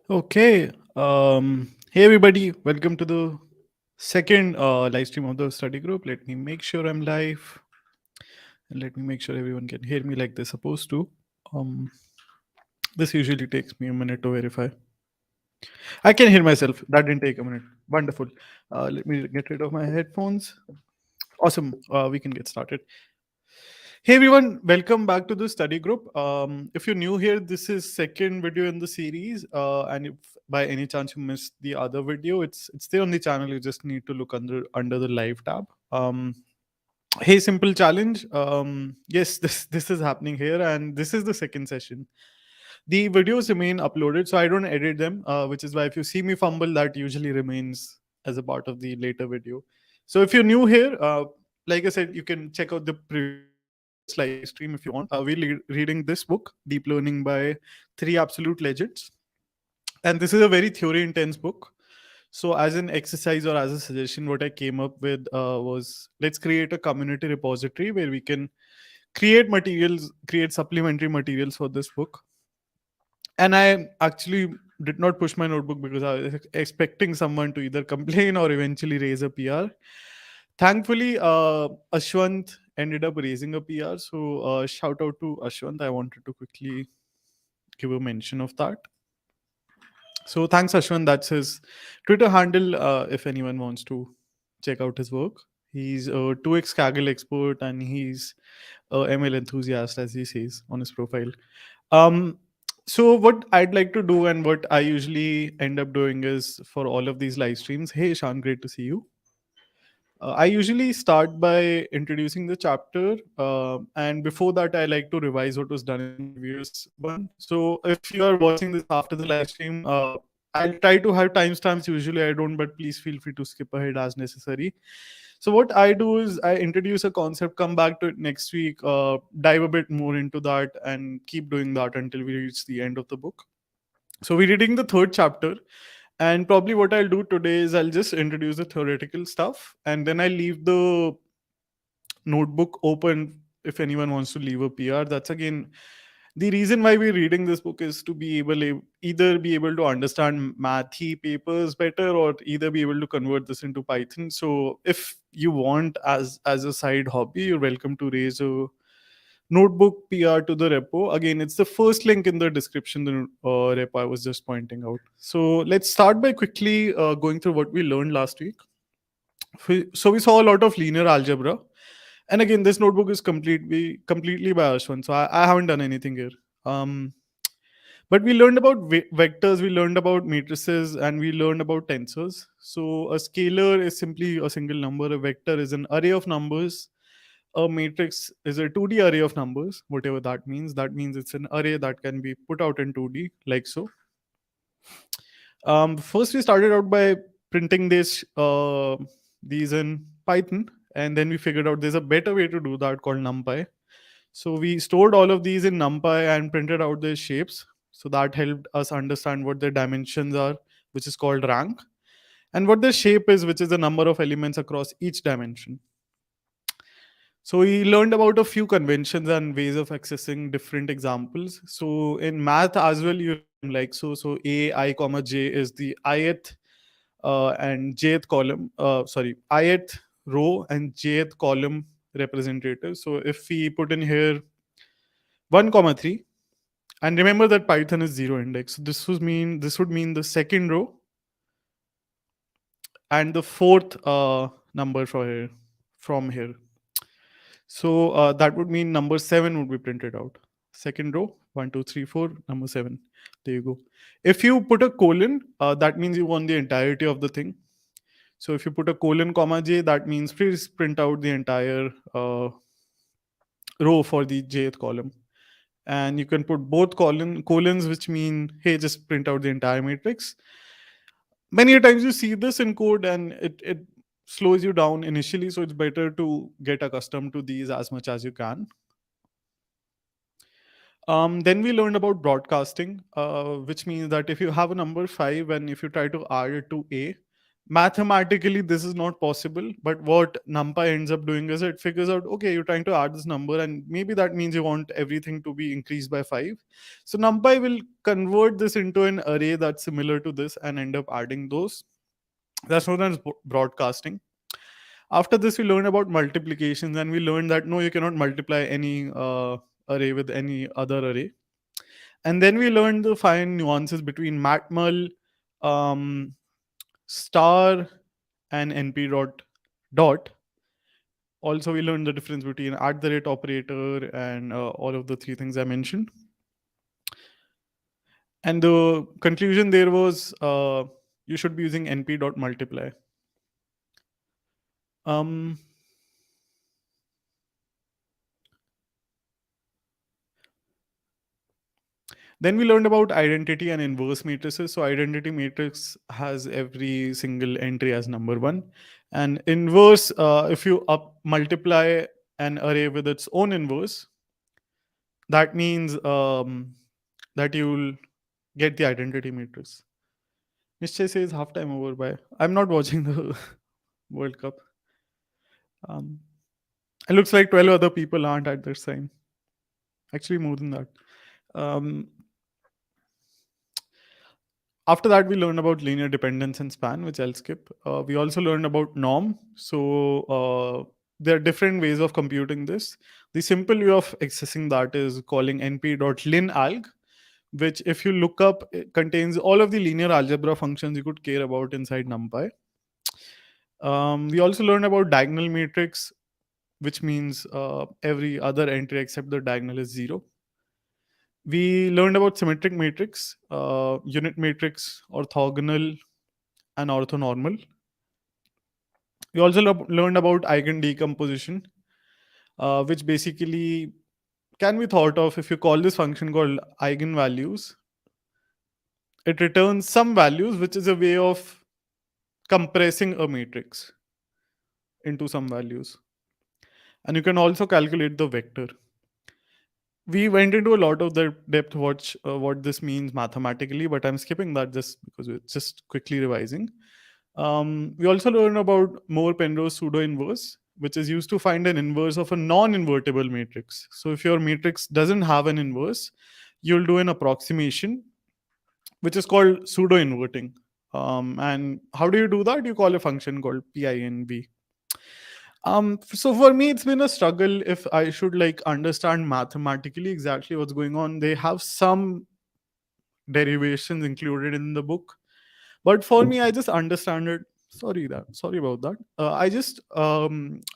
Okay. Hey everybody, welcome to the second live stream of the study group. Let me make sure I'm live and let me make sure everyone can hear me like they're supposed to. Um, this usually takes me a minute to verify. I can hear myself. That didn't take a minute. Wonderful. Let me get rid of my headphones. Awesome. We can get started. Hey everyone, welcome back to the study group. If you're new here, this is second video in the series, and if by any chance you missed the other video, it's there on the channel. You just need to look under the live tab. Hey, simple challenge. Yes, this is happening here, and this is the second session. The videos remain uploaded, so I don't edit them, which is why if you see me fumble, that usually remains as a part of the later video. So if you're new here, like I said, you can check out the previous live stream if you want. Reading this book, Deep Learning by Three Absolute Legends, and this is a very theory intense book. So as an exercise or as a suggestion, what I came up with was let's create a community repository where we can create supplementary materials for this book. And I actually did not push my notebook because I was expecting someone to either complain or eventually raise a PR. Thankfully, Ashwant ended up raising a PR. So shout out to Ashwant. I wanted to quickly give a mention of that. So thanks, Ashwant. That's his Twitter handle. If anyone wants to check out his work, he's a 2x Kaggle expert and he's a ML enthusiast, as he says on his profile. Um, so what I'd like to do and what I usually end up doing is for all of these live streams. Hey, Shan, great to see you. I usually start by introducing the chapter, and before that, I like to revise what was done in the previous one. So, if you are watching this after the live stream, I'll try to have timestamps. Usually, I don't, but please feel free to skip ahead as necessary. So, what I do is I introduce a concept, come back to it next week, dive a bit more into that, and keep doing that until we reach the end of the book. So, we're reading the third chapter, and probably what I'll do today is I'll just introduce the theoretical stuff and then I leave the notebook open if anyone wants to leave a PR. That's again the reason why we're reading this book is to be either be able to understand mathy papers better or either be able to convert this into Python. So if you want as a side hobby, you're welcome to raise a notebook PR to the repo. Again, it's the first link in the description, the repo I was just pointing out. So let's start by quickly going through what we learned last week. So we saw a lot of linear algebra. And again, this notebook is completely by Ashwin. So I haven't done anything here. Um, but we learned about vectors, we learned about matrices, and we learned about tensors. So a scalar is simply a single number. A vector is an array of numbers. A matrix is a 2D array of numbers, whatever that means. That means it's an array that can be put out in 2D, like so. First, we started out by printing these in Python, and then we figured out there's a better way to do that called NumPy. So we stored all of these in NumPy and printed out their shapes. So that helped us understand what their dimensions are, which is called rank, and what their shape is, which is the number of elements across each dimension. So we learned about a few conventions and ways of accessing different examples. So in math as well, you like so. So a I comma j is the ith and jth column. Sorry, ith row and jth column representative. So if we put in here 1 comma 3, and remember that Python is zero index. So this would mean the second row and the fourth number for here from here. So that would mean number 7 would be printed out. Second row, 1, 2, 3, 4, number 7. There you go. If you put a colon, that means you want the entirety of the thing. So if you put a colon comma j, that means please print out the entire row for the jth column. And you can put both colons, which mean, hey, just print out the entire matrix. Many a times you see this in code and it slows you down initially. So it's better to get accustomed to these as much as you can. Then we learned about broadcasting, which means that if you have a number 5 and if you try to add it to A, Mathematically this is not possible, but what numpy ends up doing is it figures out, okay, you're trying to add this number and maybe that means you want everything to be increased by 5. So numpy will convert this into an array that's similar to this and end up adding those. That's known as broadcasting. After this we learned about multiplications, and we learned that no, you cannot multiply any array with any other array. And then we learned the fine nuances between matmul, um, star, and np dot. Also we learned the difference between at the rate operator and all of the three things I mentioned. And the conclusion there was you should be using np dot multiply. um, Then we learned about identity and inverse matrices. So identity matrix has every single entry as number one, and inverse, if you multiply an array with its own inverse, that means that you'll get the identity matrix. Nishchay says halftime over by. I'm not watching the World Cup. Um, it looks like 12 other people aren't at this time. Actually, more than that. Um, After that, we learned about linear dependence and span, which I'll skip. We also learned about norm. So there are different ways of computing this. The simple way of accessing that is calling np.linalg, which if you look up, it contains all of the linear algebra functions you could care about inside NumPy. We also learned about diagonal matrix, which means every other entry except the diagonal is 0. We learned about symmetric matrix, unit matrix, orthogonal, and orthonormal. We also learned about eigen decomposition, which basically can be thought of if you call this function called eigenvalues. It returns some values, which is a way of compressing a matrix into some values. And you can also calculate the vector. We went into a lot of the depth what this means mathematically, but I'm skipping that just because we're just quickly revising. We also learn about Moore-Penrose pseudo-inverse, which is used to find an inverse of a non-invertible matrix. So if your matrix doesn't have an inverse, you'll do an approximation, which is called pseudo-inverting. And how do you do that? You call a function called PINV. So for me, it's been a struggle if I should like understand mathematically exactly what's going on. They have some derivations included in the book, but for me, I just understand it. Sorry about that. I just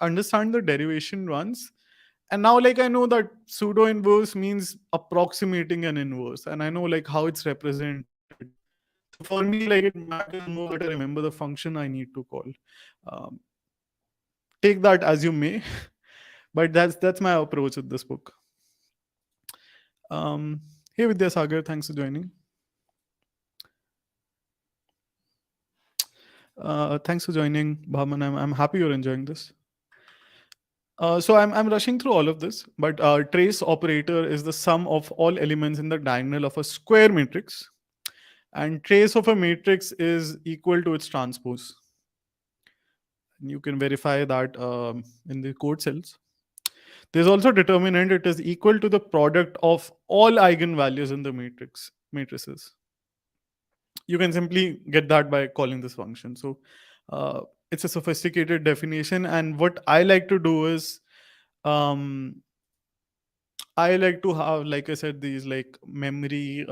understand the derivation once, and now like I know that pseudo inverse means approximating an inverse, and I know like how it's represented. So for me, like it matters more that I remember the function I need to call. Um, Take that as you may, but that's my approach with this book. Hey Vidyasagar, thanks for joining. Thanks for joining, Bhaman. I'm happy you're enjoying this. So I'm rushing through all of this, but trace operator is the sum of all elements in the diagonal of a square matrix, and trace of a matrix is equal to its transpose. And you can verify that in the code cells. There's also determinant. It is equal to the product of all eigenvalues in the matrices. You can simply get that by calling this function. So it's a sophisticated definition, and what I like to do is um, I like to have, like I said, these like memory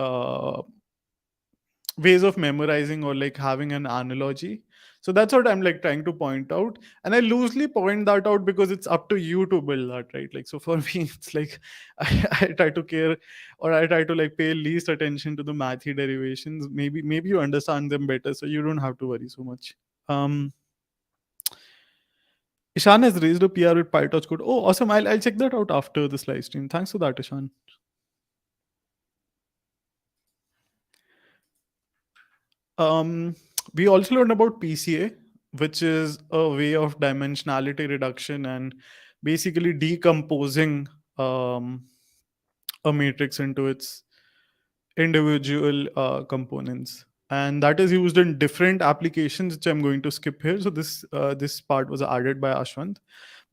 ways of memorizing or like having an analogy. So that's what I'm like trying to point out, and I loosely point that out because it's up to you to build that, right? Like, so for me, it's like I try to care, or I try to like pay least attention to the mathy derivations. Maybe you understand them better, so you don't have to worry so much. Ishan has raised a PR with PyTorch code. Oh, awesome! I'll check that out after this live stream. Thanks for that, Ishan. We also learned about PCA, which is a way of dimensionality reduction and basically decomposing a matrix into its individual components. and that is used in different applications, which I'm going to skip here. So this part was added by Ashwant,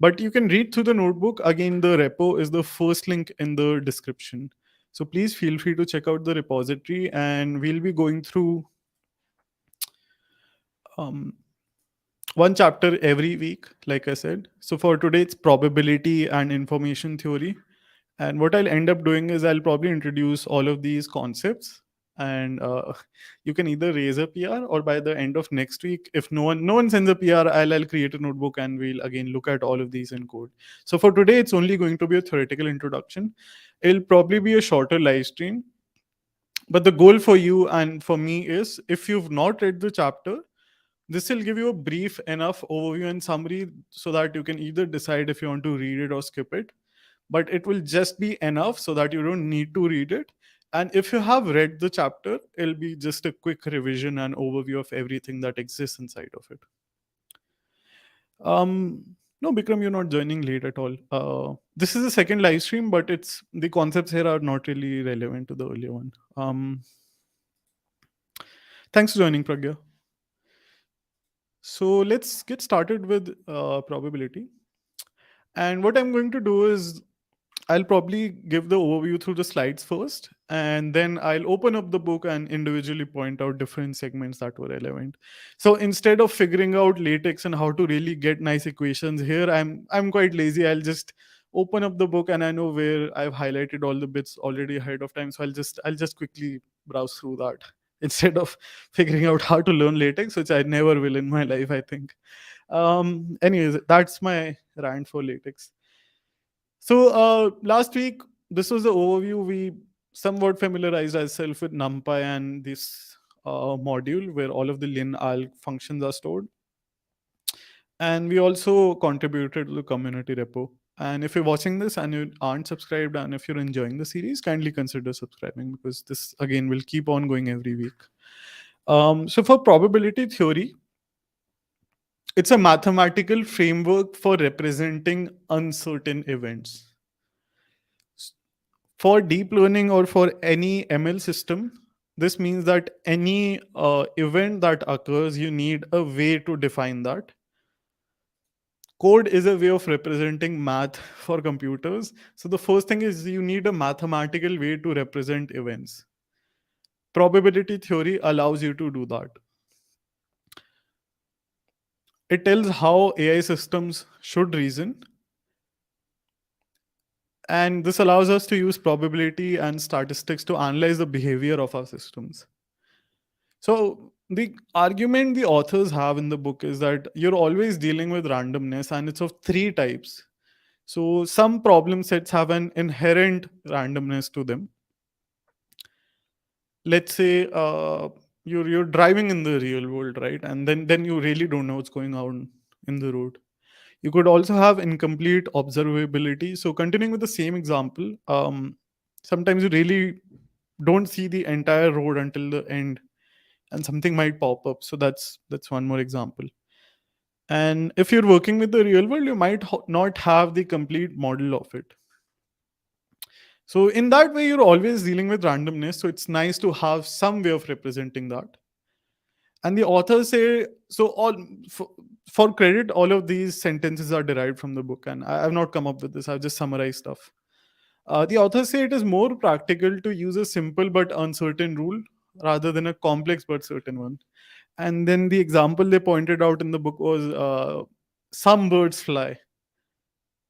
but you can read through the notebook. Again, the repo is the first link in the description. So please feel free to check out the repository, and we'll be going through um, one chapter every week, like I said. So for today, it's probability and information theory. And what I'll end up doing is I'll probably introduce all of these concepts, and you can either raise a PR, or by the end of next week, if no one sends a PR, I'll create a notebook and we'll again look at all of these in code. So for today, it's only going to be a theoretical introduction. It'll probably be a shorter live stream, but the goal for you and for me is, if you've not read the chapter, this will give you a brief enough overview and summary so that you can either decide if you want to read it or skip it, but it will just be enough so that you don't need to read it. And if you have read the chapter, it'll be just a quick revision and overview of everything that exists inside of it. No, Bikram, you're not joining late at all. This is the second live stream, but it's the concepts here are not really relevant to the earlier one. Thanks for joining, Pragya. So let's get started with probability. And what I'm going to do is I'll probably give the overview through the slides first, and then I'll open up the book and individually point out different segments that were relevant. So instead of figuring out latex and how to really get nice equations here, I'm quite lazy. I'll just open up the book and I know where I've highlighted all the bits already ahead of time. So I'll just quickly browse through that instead of figuring out how to learn latex, which I never will in my life, I think. Anyways, that's my rant for latex. So last week, this was the overview. We somewhat familiarized ourselves with NumPy and this module where all of the lin-alg functions are stored. And we also contributed to the community repo. And if you're watching this and you aren't subscribed, and if you're enjoying the series, kindly consider subscribing, because this again will keep on going every week. So for probability theory, it's a mathematical framework for representing uncertain events. For deep learning or for any ML system, this means that any event that occurs, you need a way to define that. Code is a way of representing math for computers. So the first thing is you need a mathematical way to represent events. Probability theory allows you to do that. It tells how AI systems should reason. And this allows us to use probability and statistics to analyze the behavior of our systems. So the argument the authors have in the book is that you're always dealing with randomness, and it's of three types. So some problem sets have an inherent randomness to them. Let's say you're driving in the real world, right? And then you really don't know what's going on in the road. You could also have incomplete observability. So continuing with the same example, sometimes you really don't see the entire road until the end, and something might pop up. So that's one more example. And if you're working with the real world, you might not have the complete model of it. So in that way, you're always dealing with randomness. So it's nice to have some way of representing that. And the authors say, so all for credit, all of these sentences are derived from the book, and I've not come up with this. I've just summarized stuff. The authors say it is more practical to use a simple but uncertain rule rather than a complex but certain one. And then the example they pointed out in the book was some birds fly.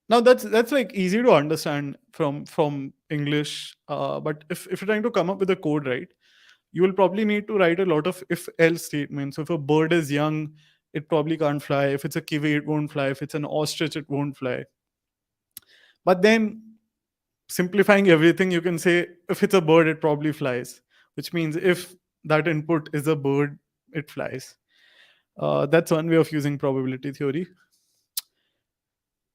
Now that's like easy to understand from English, but if you're trying to come up with a code, right, you will probably need to write a lot of if else statements. So if a bird is young, it probably can't fly. If it's a kiwi, it won't fly. If it's an ostrich, it won't fly. But then simplifying everything, you can say if it's a bird, it probably flies, which means if that input is a bird, it flies. That's one way of using probability theory.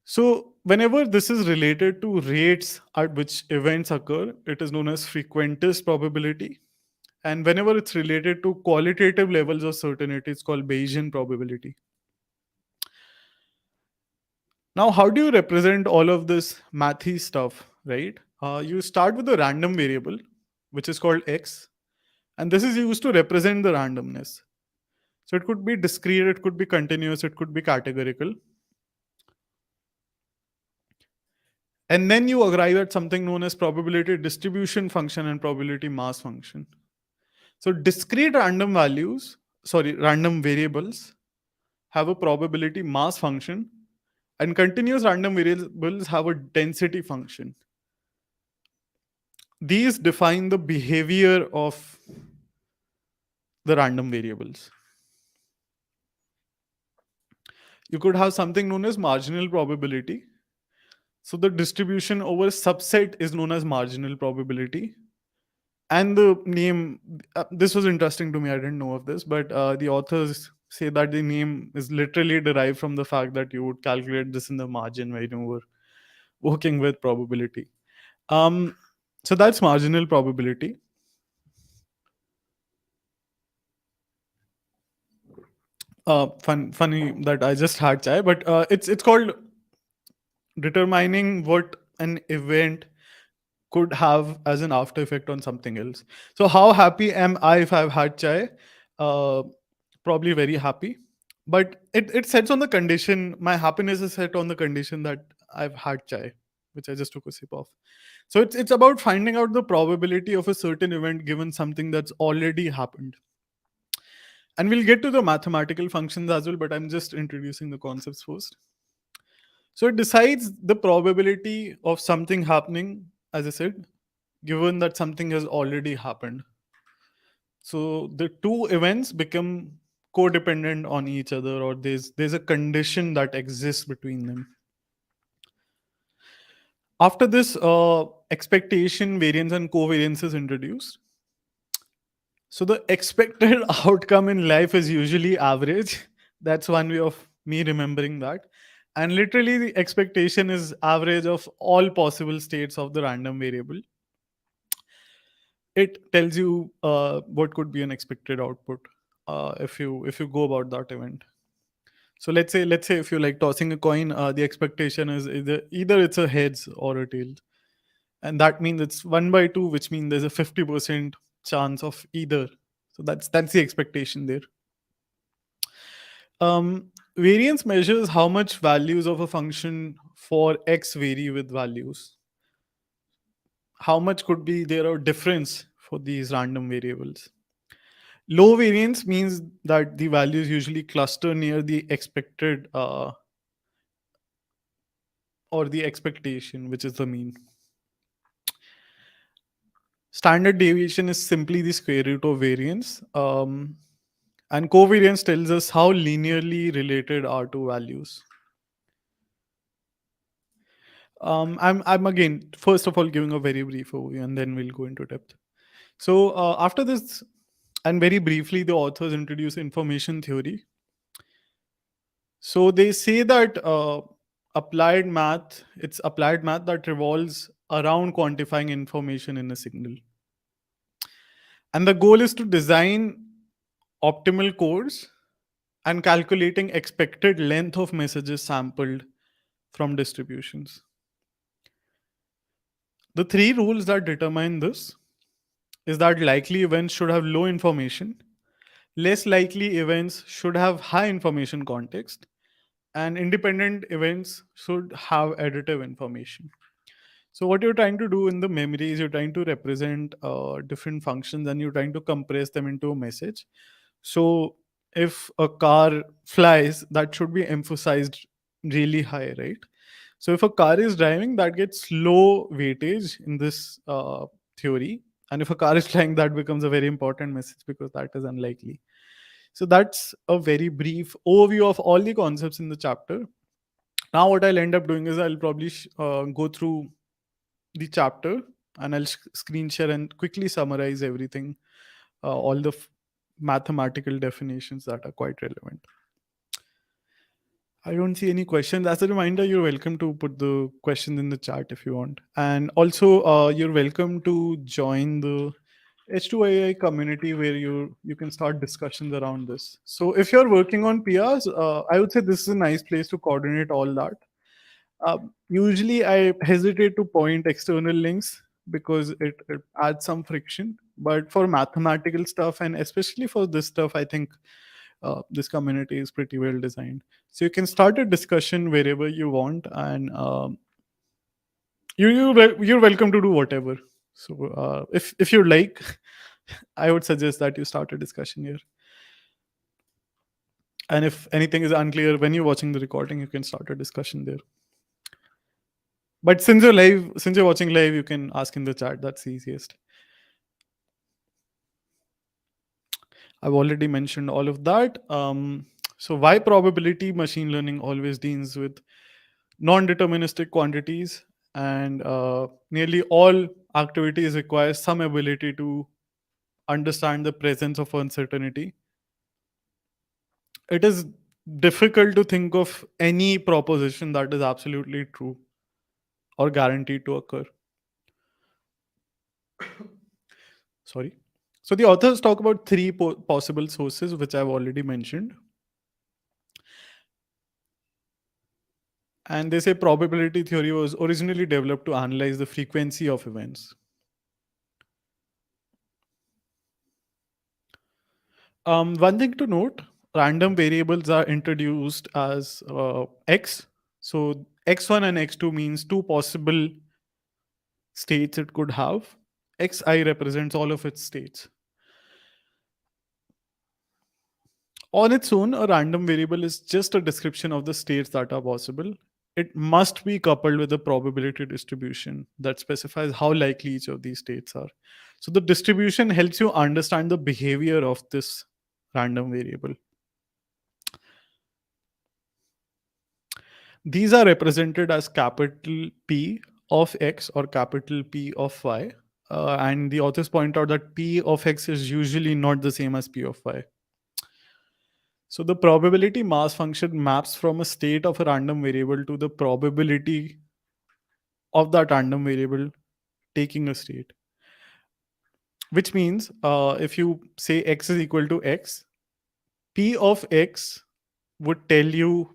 So whenever this is related to rates at which events occur, it is known as frequentist probability. And whenever it's related to qualitative levels of certainty, it's called Bayesian probability. Now, how do you represent all of this mathy stuff, right? You start with a random variable, which is called x. And this is used to represent the randomness. So it could be discrete, it could be continuous, it could be categorical. And then you arrive at something known as probability distribution function and probability mass function. So discrete random variables have a probability mass function, and continuous random variables have a density function. These define the behavior of the random variables. You could have something known as marginal probability. So the distribution over subset is known as marginal probability. And the name, this was interesting to me, I didn't know of this, but the authors say that the name is literally derived from the fact that you would calculate this in the margin when you were working with probability. So that's marginal probability. Funny that I just had chai, but it's called determining what an event could have as an after effect on something else. So how happy am I if I've had chai? Uh, Probably very happy. But it sets on the condition, my happiness is set on the condition that I've had chai, which I just took a sip of. So it's about finding out the probability of a certain event given something that's already happened. And we'll get to the mathematical functions as well, but I'm just introducing the concepts first. So it decides the probability of something happening, as I said, given that something has already happened. So the two events become codependent on each other, or there's a condition that exists between them. After this, expectation, variance, and covariance is introduced. So the expected outcome in life is usually average. That's one way of me remembering that. And literally, the expectation is average of all possible states of the random variable. It tells you what could be an expected output if you go about that event. So let's say if you're like tossing a coin, the expectation is either it's a heads or a tails, and that means it's 1/2, which means there's a 50% chance of either. So that's the expectation there. Variance measures how much values of a function for x vary with values. How much could be there a difference for these random variables? Low variance means that the values usually cluster near the expected or the expectation, which is the mean. Standard deviation is simply the square root of variance. And covariance tells us how linearly related are two values. I'm again, first of all, giving a very brief overview and then we'll go into depth. So after this, and very briefly, the authors introduce information theory. So they say that it's applied math that revolves around quantifying information in a signal. And the goal is to design optimal codes and calculating expected length of messages sampled from distributions. The three rules that determine this is that likely events should have low information, less likely events should have high information context, and independent events should have additive information. So what you're trying to do in the memory is you're trying to represent different functions and you're trying to compress them into a message. So if a car flies, that should be emphasized really high, right? So if a car is driving, that gets low weightage in this theory. And if a car is flying, that becomes a very important message because that is unlikely. So that's a very brief overview of all the concepts in the chapter. Now what I'll end up doing is I'll probably go through the chapter and I'll screen share and quickly summarize everything, all the mathematical definitions that are quite relevant. I don't see any questions. As a reminder, you're welcome to put the questions in the chat if you want. And also, you're welcome to join the H2AI community where you can start discussions around this. So if you're working on PRs, I would say this is a nice place to coordinate all that. Usually, I hesitate to point external links because it adds some friction. But for mathematical stuff, and especially for this stuff, I think this community is pretty well designed. So you can start a discussion wherever you want, and you're welcome to do whatever. So if you like, I would suggest that you start a discussion here. And if anything is unclear when you're watching the recording, you can start a discussion there. But since you're watching live, you can ask in the chat. That's the easiest. I've already mentioned all of that. So why probability machine learning always deals with non-deterministic quantities, and nearly all activities require some ability to understand the presence of uncertainty. It is difficult to think of any proposition that is absolutely true or guaranteed to occur. Sorry. So the authors talk about three possible sources, which I've already mentioned. And they say probability theory was originally developed to analyze the frequency of events. One thing to note, random variables are introduced as x. So x1 and x2 means two possible states it could have. Xi represents all of its states. On its own, a random variable is just a description of the states that are possible. It must be coupled with a probability distribution that specifies how likely each of these states are. So the distribution helps you understand the behavior of this random variable. These are represented as capital P of X or capital P of Y. And the authors point out that P of X is usually not the same as P of Y. So the probability mass function maps from a state of a random variable to the probability of that random variable taking a state. Which means if you say X is equal to X, P of X would tell you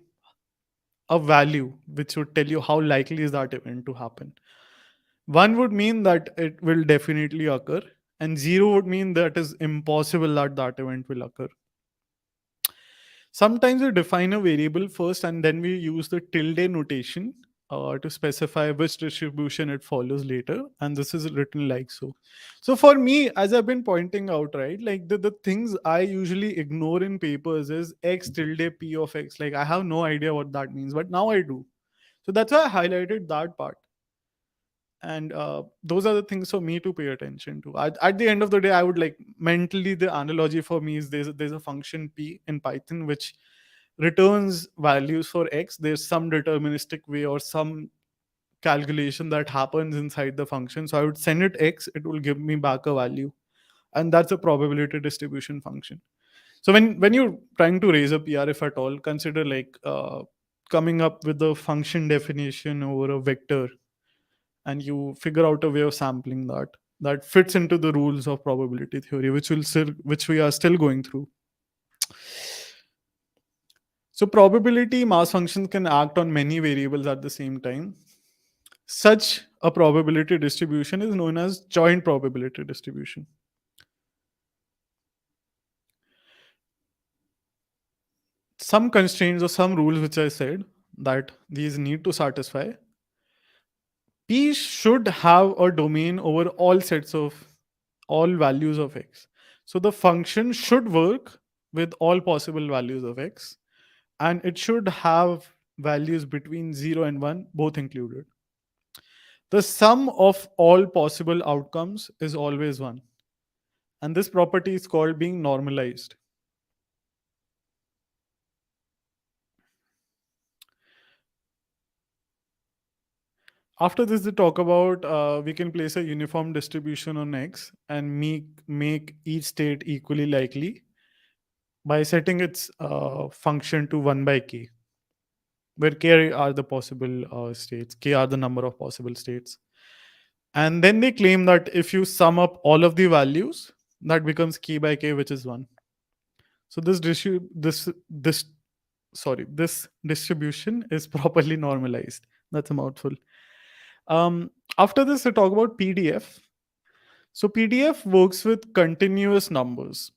a value which would tell you how likely is that event to happen. 1 would mean that it will definitely occur, and 0 would mean that is impossible that that event will occur. Sometimes we define a variable first and then we use the tilde notation to specify which distribution it follows later. And this is written like so. So for me, as I've been pointing out, right, like the things I usually ignore in papers is x tilde p of x. Like I have no idea what that means, but now I do. So that's why I highlighted that part. And those are the things for me to pay attention to. At the end of the day, I would like mentally, the analogy for me is there's a function p in Python which returns values for x. There's some deterministic way or some calculation that happens inside the function, so I would send it x, it will give me back a value, and that's a probability distribution function. So when you're trying to raise a PR, if at all, consider like coming up with a function definition over a vector, and you figure out a way of sampling that fits into the rules of probability theory, which we are still going through. So probability mass functions can act on many variables at the same time. Such a probability distribution is known as joint probability distribution. Some constraints or some rules which I said that these need to satisfy. P should have a domain over all sets of all values of x. So the function should work with all possible values of x, and it should have values between 0 and 1 both included. The sum of all possible outcomes is always 1, and this property is called being normalized. After this, they talk about we can place a uniform distribution on x and make each state equally likely by setting its function to 1 by k, where k are the possible states, k are the number of possible states. And then they claim that if you sum up all of the values, that becomes k by k, which is 1. So this distribution is properly normalized. That's a mouthful. After this, we talk about PDF. So PDF works with continuous numbers.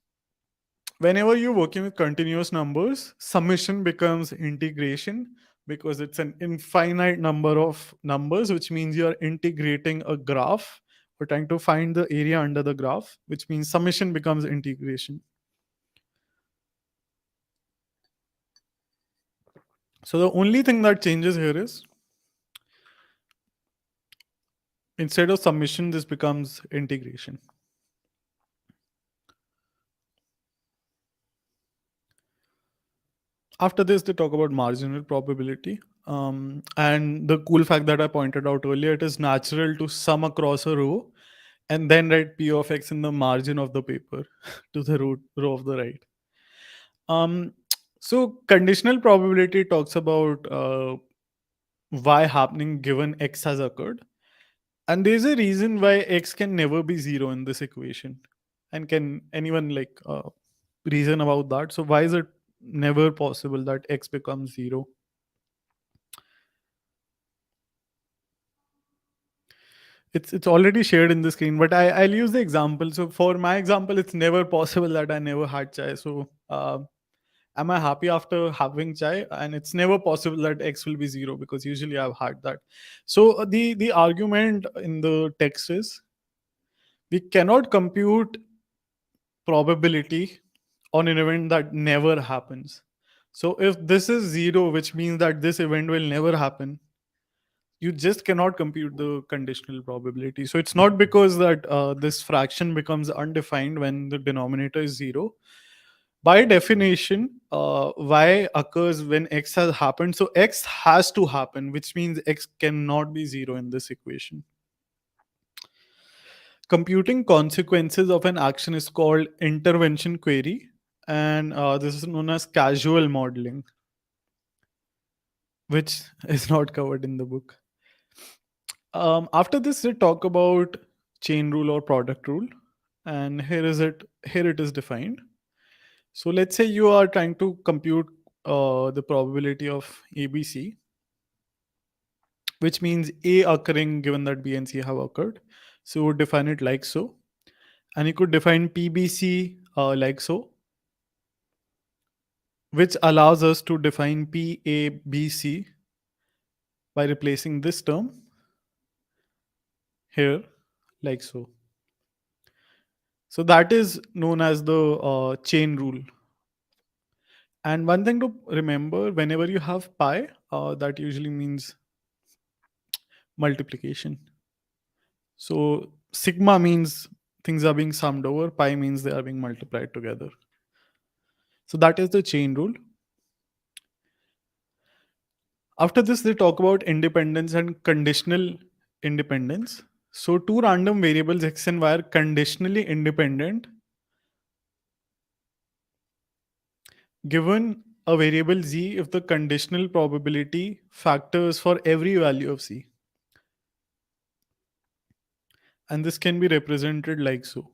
Whenever you're working with continuous numbers, summation becomes integration because it's an infinite number of numbers, which means you're integrating a graph or trying to find the area under the graph, which means summation becomes integration. So the only thing that changes here is instead of summation, this becomes integration. After this, they talk about marginal probability. And the cool fact that I pointed out earlier, it is natural to sum across a row and then write P of X in the margin of the paper to the row of the right. So conditional probability talks about y happening given X has occurred. And there's a reason why X can never be zero in this equation. And can anyone reason about that? So why is it never possible that X becomes zero? It's already shared in the screen, but I'll use the example. So for my example, it's never possible that I never had chai. So am I happy after having chai? And it's never possible that X will be zero because usually I've had that. So the argument in the text is we cannot compute probability on an event that never happens. So if this is zero, which means that this event will never happen, you just cannot compute the conditional probability. So it's not because that this fraction becomes undefined when the denominator is zero. By definition, y occurs when x has happened. So x has to happen, which means x cannot be zero in this equation. Computing consequences of an action is called intervention query, and this is known as causal modeling, which is not covered in the book. After this, we talk about chain rule or product rule, and here is it. Here it is defined. So let's say you are trying to compute the probability of ABC, which means A occurring given that B and C have occurred. So you would define it like so, and you could define PBC like so, which allows us to define PABC by replacing this term here like so. So that is known as the chain rule. And one thing to remember, whenever you have pi, that usually means multiplication. So sigma means things are being summed over, pi means they are being multiplied together. So that is the chain rule. After this, they talk about independence and conditional independence. So two random variables x and y are conditionally independent given a variable z if the conditional probability factors for every value of c. And this can be represented like so.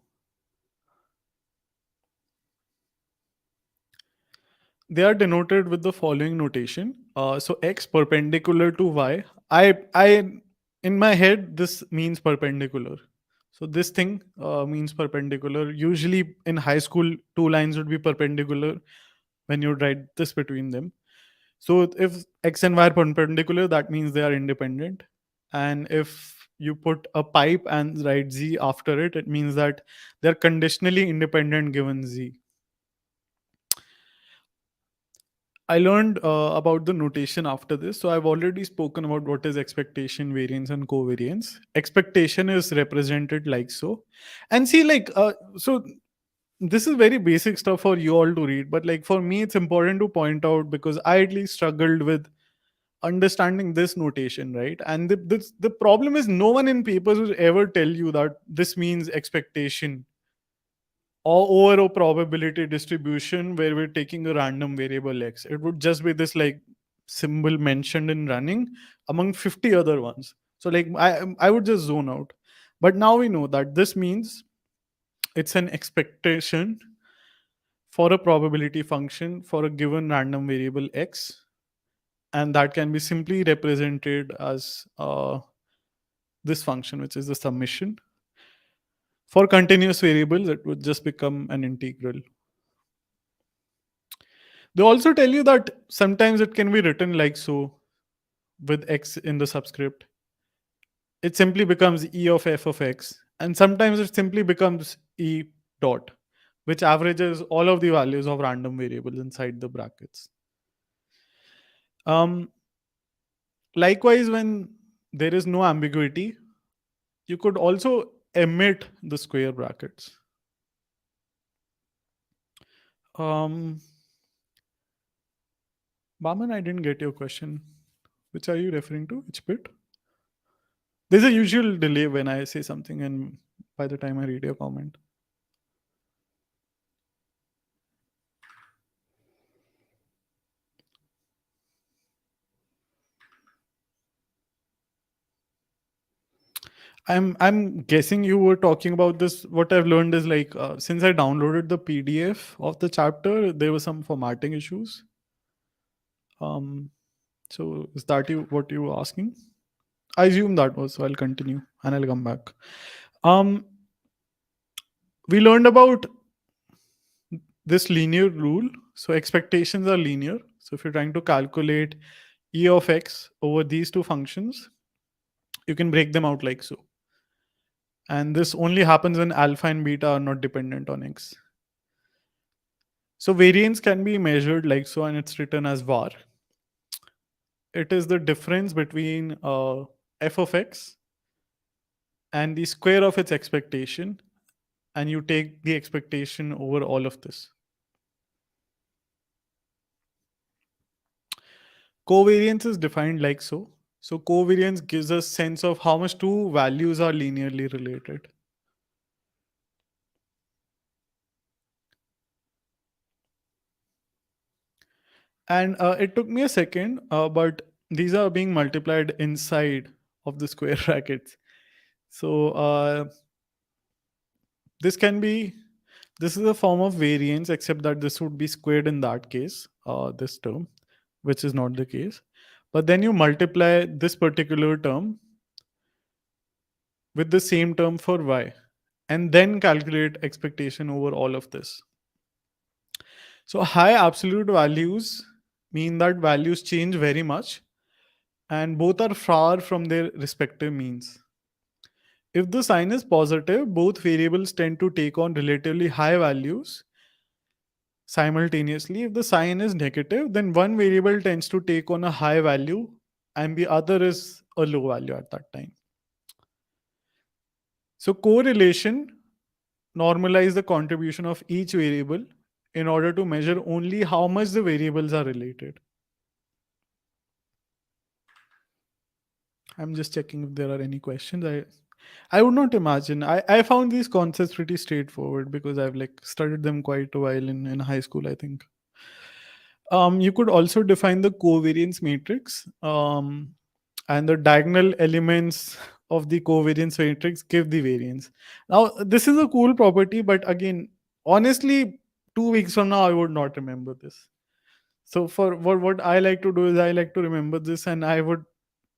They are denoted with the following notation. So x perpendicular to y. I in my head this means perpendicular. So this thing means perpendicular. Usually in high school, two lines would be perpendicular when you write this between them. So if x and y are perpendicular, that means they are independent. And if you put a pipe and write z after it, it means that they're conditionally independent given z. I learned about the notation after this. So I've already spoken about what is expectation, variance, and covariance. Expectation is represented like so. And see, so this is very basic stuff for you all to read. But like for me, it's important to point out because I at least struggled with understanding this notation, right? And the problem is no one in papers will ever tell you that this means expectation or over a probability distribution where we're taking a random variable x. It would just be this like symbol mentioned in running among 50 other ones. So like I would just zone out. But now we know that this means it's an expectation for a probability function for a given random variable x, and that can be simply represented as this function, which is the summation. For continuous variables, it would just become an integral. They also tell you that sometimes it can be written like so, with x in the subscript. It simply becomes e of f of x, and sometimes it simply becomes e dot, which averages all of the values of random variables inside the brackets. Likewise, when there is no ambiguity, you could also omit the square brackets. Baman, I didn't get your question. Which are you referring to? Which bit? There's a usual delay when I say something and by the time I read your comment. I'm guessing you were talking about this. What I've learned is like since I downloaded the PDF of the chapter, there were some formatting issues. So is that what you were asking? I assume that was, so I'll continue and I'll come back. We learned about this linear rule. So expectations are linear. So if you're trying to calculate e of x over these two functions, you can break them out like so. And this only happens when alpha and beta are not dependent on x. So variance can be measured like so, and it's written as var. It is the difference between f of x and the square of its expectation, and you take the expectation over all of this. Covariance is defined like so. So covariance gives us sense of how much two values are linearly related. And it took me a second, but these are being multiplied inside of the square brackets. So this is a form of variance, except that this would be squared in that case, this term, which is not the case. But then you multiply this particular term with the same term for y, and then calculate expectation over all of this. So high absolute values mean that values change very much, and both are far from their respective means. If the sign is positive, both variables tend to take on relatively high values simultaneously. If the sign is negative, then one variable tends to take on a high value and the other is a low value at that time. So correlation normalize the contribution of each variable in order to measure only how much the variables are related. I'm just checking if there are any questions. I would not imagine. I found these concepts pretty straightforward because I've like studied them quite a while in high school, I think. You could also define the covariance matrix, and the diagonal elements of the covariance matrix give the variance. Now, this is a cool property, but again, honestly, 2 weeks from now, I would not remember this. So for what I like to do is I like to remember this, and I would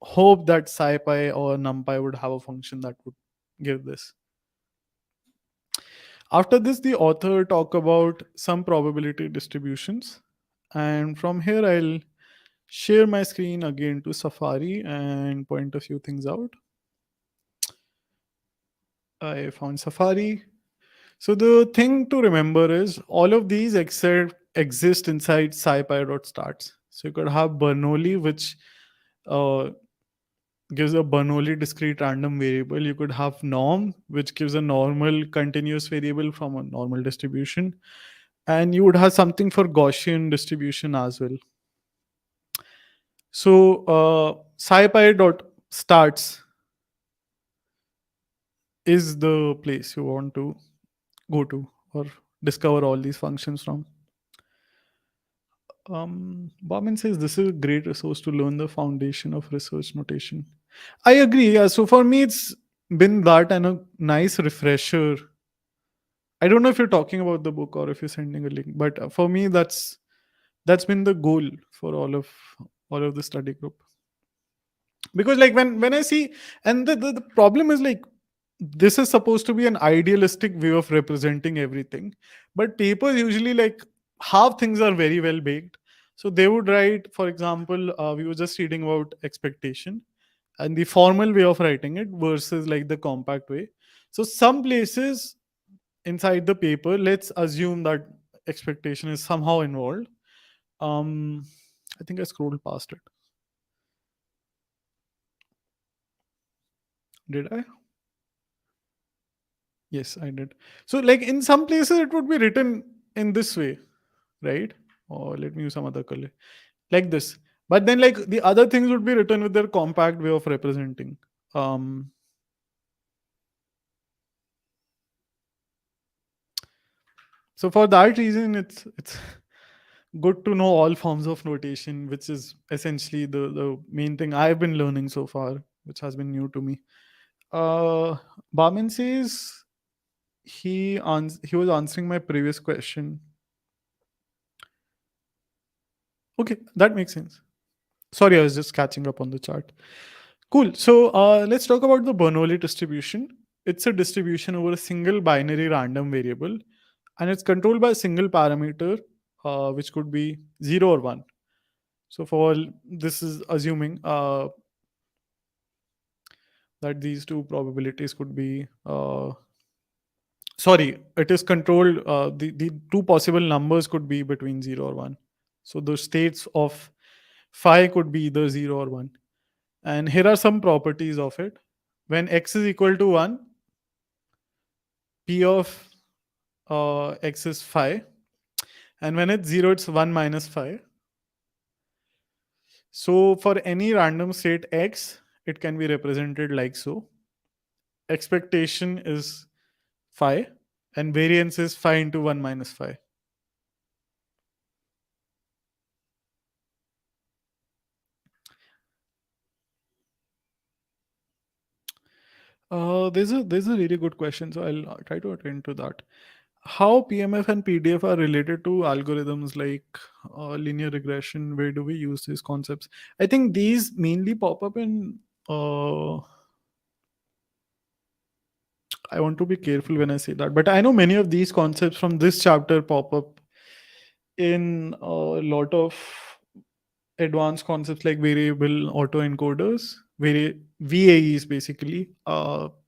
hope that SciPy or NumPy would have a function that would give this. After this, the author talk about some probability distributions. And from here, I'll share my screen again to Safari and point a few things out. I found Safari. So the thing to remember is all of these exist inside scipy.starts. So you could have Bernoulli, which uh, gives a Bernoulli discrete random variable. You could have norm, which gives a normal continuous variable from a normal distribution. And you would have something for Gaussian distribution as well. So scipy.starts is the place you want to go to or discover all these functions from. Bauman says this is a great resource to learn the foundation of research notation. I agree. Yeah. So for me, it's been that and a nice refresher. I don't know if you're talking about the book or if you're sending a link, but for me, that's been the goal for all of the study group. Because like when I see, and the problem is like, this is supposed to be an idealistic way of representing everything, but papers usually like half things are very well baked. So they would write, for example, we were just reading about expectation and the formal way of writing it versus like the compact way. So some places inside the paper, let's assume that expectation is somehow involved. um I think I scrolled past it. Did I? Yes, I did. So like in some places it would be written in this way, right? Or let me use some other color, like this. But then like the other things would be written with their compact way of representing. um so for that reason, it's good to know all forms of notation, which is essentially the main thing I've been learning so far, which has been new to me. Barman says he was answering my previous question. Okay, that makes sense. Sorry, I was just catching up on the chart. Cool. So let's talk about the Bernoulli distribution. It's a distribution over a single binary random variable, and it's controlled by a single parameter, which could be 0 or 1. So for this is assuming that these two probabilities could be sorry, it is controlled, the two possible numbers could be between 0 or 1. So the states of phi could be either 0 or 1. And here are some properties of it. When x is equal to 1, p of x is phi. And when it's 0, it's 1 minus phi. So for any random state x, it can be represented like so. Expectation is phi, and variance is phi into 1 minus phi. There's a really good question, so I'll try to attend to that. How PMF and PDF are related to algorithms like linear regression? Where do we use these concepts? I think these mainly pop up in. I want to be careful when I say that, but I know many of these concepts from this chapter pop up in a lot of advanced concepts like variable autoencoders, VAEs basically.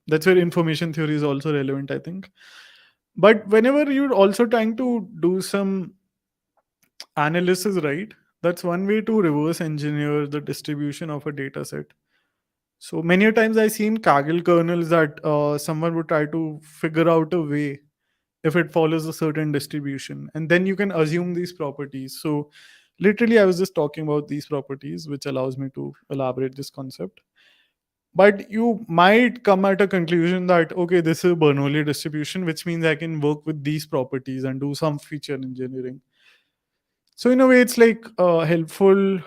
That's where information theory is also relevant, I think. But whenever you're also trying to do some analysis, right, that's one way to reverse engineer the distribution of a data set. So many a times I seen Kaggle kernels that someone would try to figure out a way if it follows a certain distribution, and then you can assume these properties. So literally I was just talking about these properties, which allows me to elaborate this concept. But you might come at a conclusion that okay, this is a Bernoulli distribution, which means I can work with these properties and do some feature engineering. So in a way it's like helpful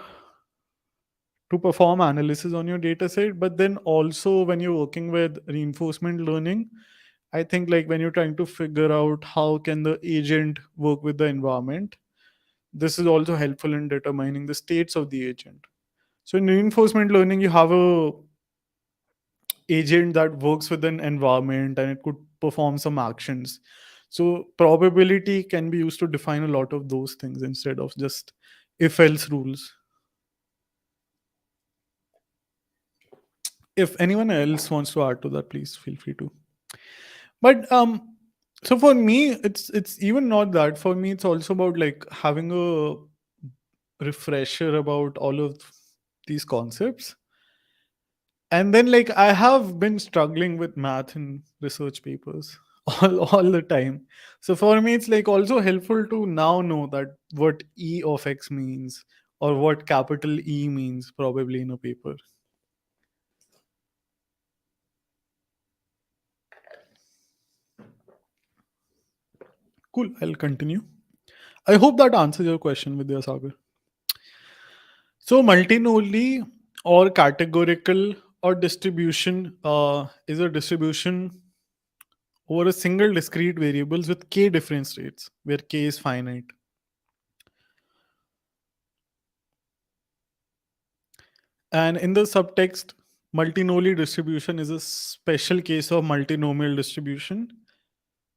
to perform analysis on your data set, but then also when you're working with reinforcement learning, I think like when you're trying to figure out how can the agent work with the environment, this is also helpful in determining the states of the agent. So in reinforcement learning, you have a agent that works with an environment and it could perform some actions. So probability can be used to define a lot of those things instead of just if else rules. If anyone else wants to add to that, please feel free to. But so for me, it's even not that. For me, it's also about like having a refresher about all of these concepts. And then like I have been struggling with math in research papers all the time. So for me, it's like also helpful to now know that what E of X means or what capital E means probably in a paper. Cool. I'll continue. I hope that answers your question, Vidya Sagar. So multinodely or categorical or distribution is a distribution over a single discrete variables with k different states where k is finite. And in the subtext, multinodal distribution is a special case of multinomial distribution,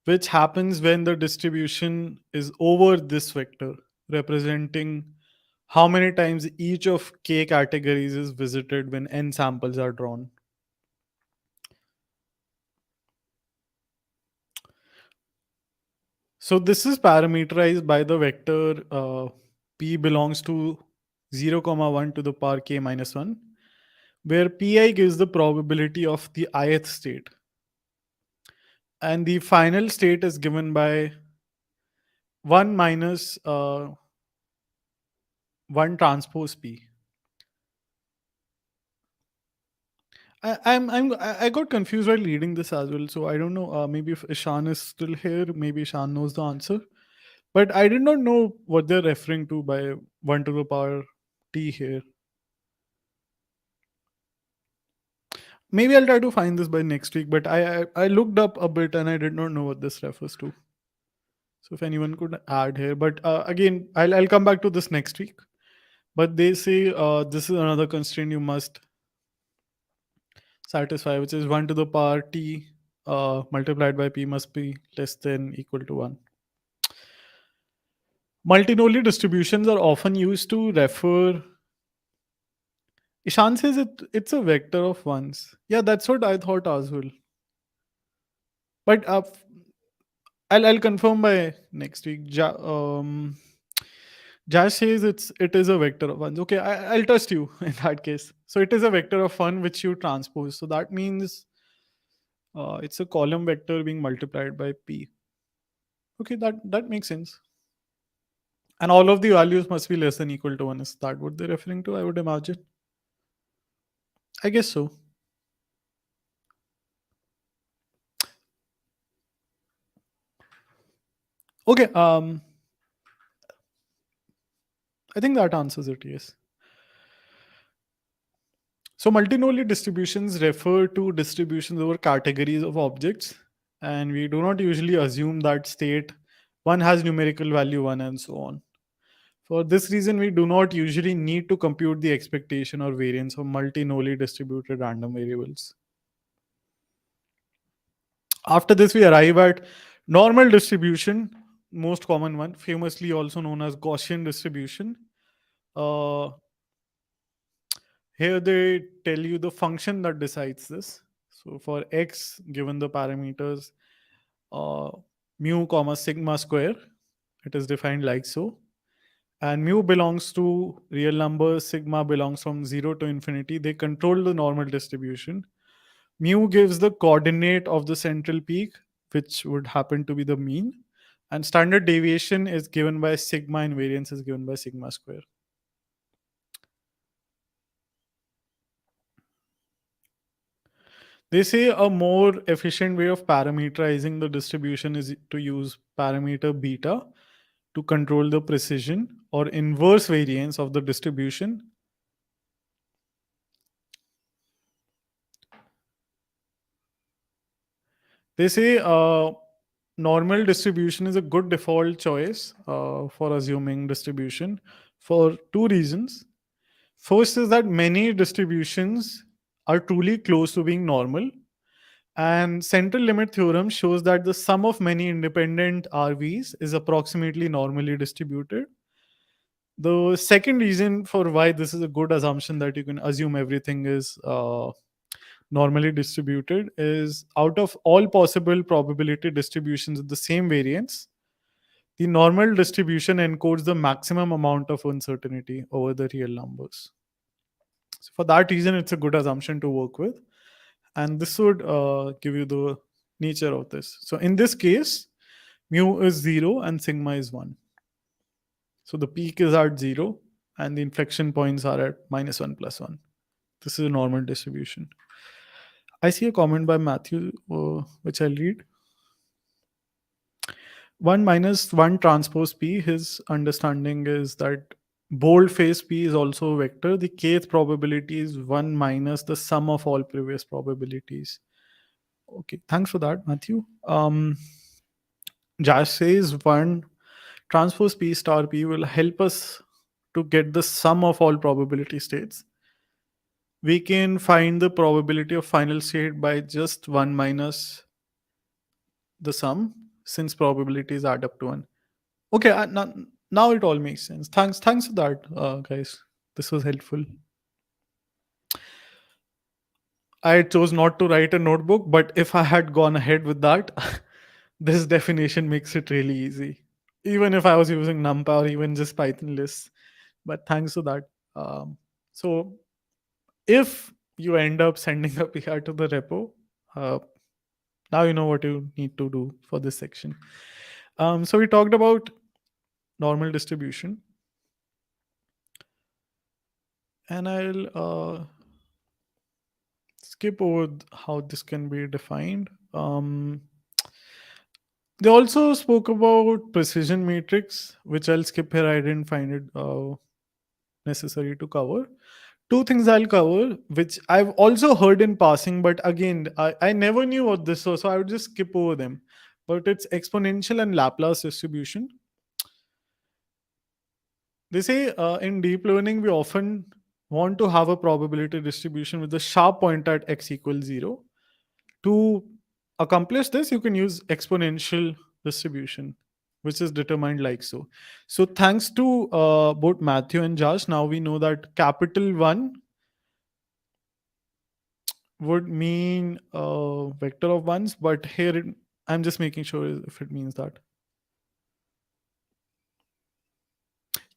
which happens when the distribution is over this vector, representing how many times each of k categories is visited when n samples are drawn. So this is parameterized by the vector p belongs to 0 comma 1 to the power k minus 1, where pi gives the probability of the ith state, and the final state is given by 1 minus 1 transpose p. I got confused while reading this as well, so I don't know. Maybe if Ishan is still here, maybe Ishan knows the answer. But I did not know what they're referring to by 1 to the power t here. Maybe I'll try to find this by next week. But I looked up a bit and I did not know what this refers to. So if anyone could add here, but again, I'll come back to this next week. But they say this is another constraint you must satisfy, which is 1 to the power t multiplied by p must be less than equal to 1. Multinodal distributions are often used to refer. Ishan says it's a vector of ones. Yeah, that's what I thought as well. But I'll confirm by next week. Josh says it is a vector of ones. Okay, I'll trust you in that case. So it is a vector of one which you transpose. So that means it's a column vector being multiplied by p. Okay, that makes sense. And all of the values must be less than equal to 1. Is that what they're referring to? I would imagine. I guess so. Okay. I think that answers it, yes. So multinodal distributions refer to distributions over categories of objects, and we do not usually assume that state one has numerical value 1 and so on. For this reason, we do not usually need to compute the expectation or variance of multinodally distributed random variables. After this, we arrive at normal distribution, most common one, famously also known as Gaussian distribution. Uh, Here they tell you the function that decides this. So for x, given the parameters uh, mu comma sigma square, it is defined like so. And mu belongs to real numbers, sigma belongs from 0 to infinity. They control the normal distribution. Mu gives the coordinate of the central peak, which would happen to be the mean. And standard deviation is given by sigma and variance is given by sigma square. They say a more efficient way of parameterizing the distribution is to use parameter beta to control the precision or inverse variance of the distribution. They say normal distribution is a good default choice for assuming distribution for two reasons. First is that many distributions are truly close to being normal. And central limit theorem shows that the sum of many independent RVs is approximately normally distributed. The second reason for why this is a good assumption that you can assume everything is normally distributed is out of all possible probability distributions with the same variance, the normal distribution encodes the maximum amount of uncertainty over the real numbers. So for that reason, it's a good assumption to work with. And this would give you the nature of this. So in this case, mu is 0 and sigma is 1. So the peak is at 0 and the inflection points are at -1 plus 1. This is a normal distribution. I see a comment by Matthew, which I'll read. 1 minus 1 transpose p, his understanding is that boldface p is also a vector. The kth probability is 1 minus the sum of all previous probabilities. Okay, thanks for that, Matthew. Josh says 1 transpose p star p will help us to get the sum of all probability states. we can find the probability of final state by just 1 minus the sum, since probabilities add up to 1. Okay, now it all makes sense. Thanks for that, guys. This was helpful. I chose not to write a notebook, but if I had gone ahead with that, this definition makes it really easy. Even if I was using NumPy or even just Python lists. But thanks for that. So if you end up sending a PR to the repo, uh, now you know what you need to do for this section. So we talked about normal distribution, and I'll skip over how this can be defined. They also spoke about precision matrix, which I'll skip here. I didn't find it necessary to cover. Two things I'll cover, which I've also heard in passing, but again, I never knew what this was, so I would just skip over them. But it's exponential and Laplace distribution. They say in deep learning, we often want to have a probability distribution with a sharp point at x equals 0. To accomplish this, you can use exponential distribution, which is determined like so. So thanks to both Matthew and Josh, now we know that capital 1 would mean a vector of ones, but here I'm just making sure if it means that.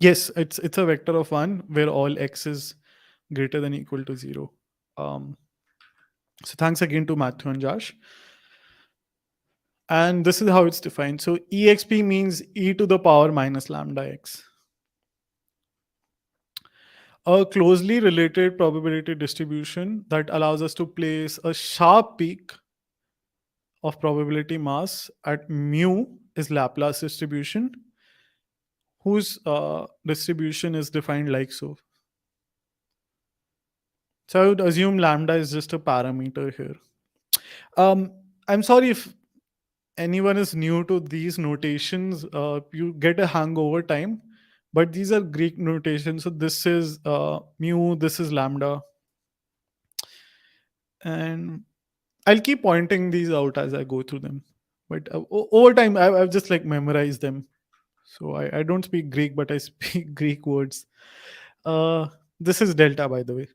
Yes, it's a vector of 1 where all x is greater than equal to 0. Um, so thanks again to Matthew and Josh. And this is how it's defined. So exp means e to the power minus lambda x. A closely related probability distribution that allows us to place a sharp peak of probability mass at mu is Laplace distribution, whose distribution is defined like so. So I would assume lambda is just a parameter here. I'm sorry if anyone is new to these notations. You get a hang over time, but these are Greek notations. So this is mu, this is lambda. And I'll keep pointing these out as I go through them. But over time, I've just like memorized them. So I don't speak Greek, but I speak Greek words. This is delta, by the way.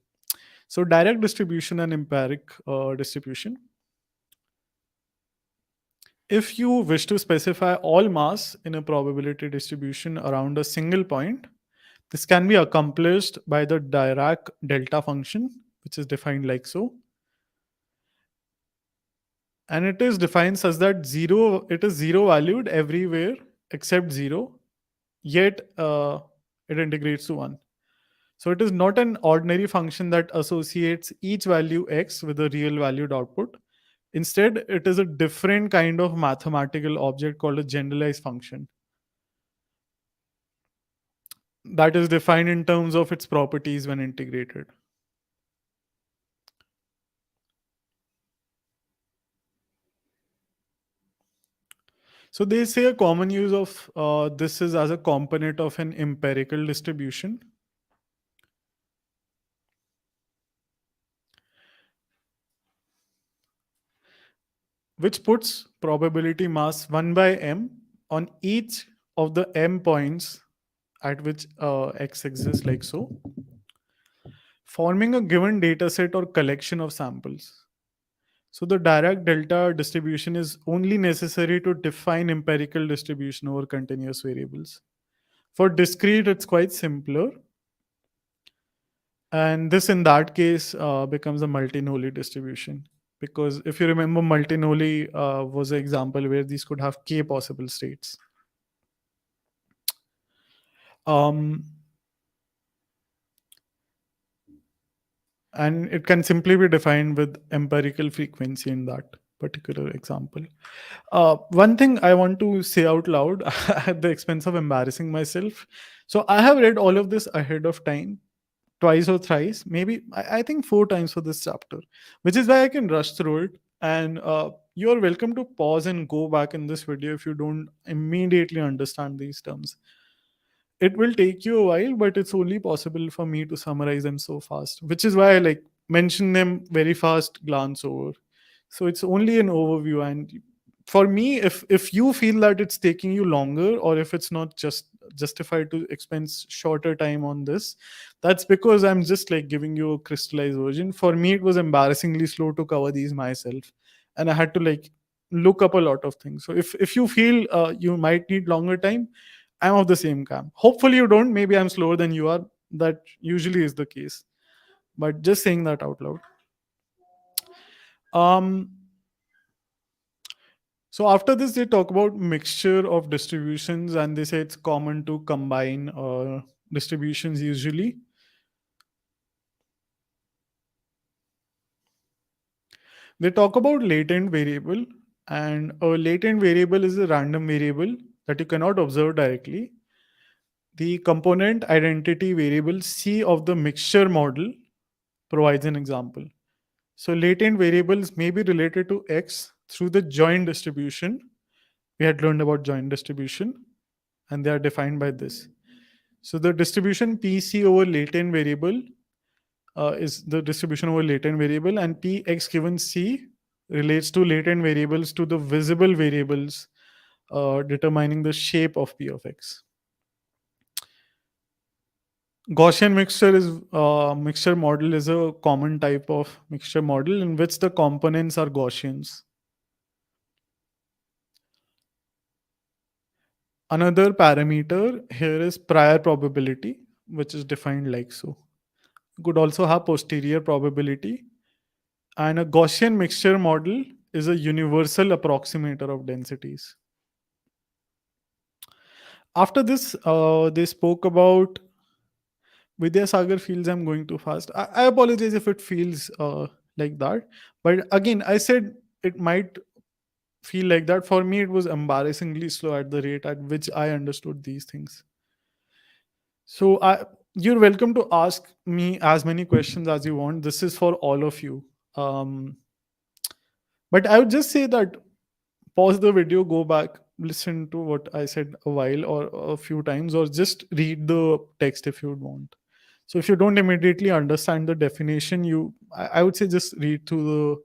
So direct distribution and empiric distribution. If you wish to specify all mass in a probability distribution around a single point, this can be accomplished by the Dirac delta function, which is defined like so. And it is defined such that it is zero valued everywhere except 0, yet it integrates to 1. So it is not an ordinary function that associates each value x with a real valued output. Instead, it is a different kind of mathematical object called a generalized function that is defined in terms of its properties when integrated. So they say a common use of this is as a component of an empirical distribution. Which puts probability mass 1 by m on each of the m points at which x exists like so, forming a given data set or collection of samples. So the Dirac delta distribution is only necessary to define empirical distribution over continuous variables. For discrete, it's quite simpler. And this, in that case, becomes a multinode distribution. Because if you remember, multinode was an example where these could have k possible states. And it can simply be defined with empirical frequency in that particular example. One thing I want to say out loud at the expense of embarrassing myself. So I have read all of this ahead of time, twice or thrice, maybe I think 4 times for this chapter, which is why I can rush through it. And you're welcome to pause and go back in this video if you don't immediately understand these terms. It will take you a while, but it's only possible for me to summarize them so fast, which is why I like mention them very fast, glance over. So it's only an overview. And for me, if you feel that it's taking you longer, or if it's not just justified to expend shorter time on this, that's because I'm just like giving you a crystallized version. For me, it was embarrassingly slow to cover these myself, and I had to like look up a lot of things. So if you feel you might need longer time, I'm of the same camp. Hopefully you don't. Maybe I'm slower than you are. That usually is the case, but just saying that out loud. um so after this, they talk about mixture of distributions, and they say it's common to combine distributions usually. They talk about latent variable, and a latent variable is a random variable that you cannot observe directly. The component identity variable C of the mixture model provides an example. So latent variables may be related to X through the joint distribution. We had learned about joint distribution, and they are defined by this. So the distribution PC over latent variable is the distribution over latent variable, and Px given C relates to latent variables to the visible variables determining the shape of P of X. Gaussian mixture model is a common type of mixture model in which the components are Gaussians. Another parameter here is prior probability, which is defined like so. You could also have posterior probability, and a Gaussian mixture model is a universal approximator of densities. After this, they spoke about Vidyasagar feels I'm going too fast. I apologize if it feels like that. But again, I said it might feel like that. For me, it was embarrassingly slow at the rate at which I understood these things. So you're welcome to ask me as many questions as you want. This is for all of you. Um, but I would just say that pause the video, go back, listen to what I said a while or a few times, or just read the text if you would want. So if you don't immediately understand the definition, I would say just read through the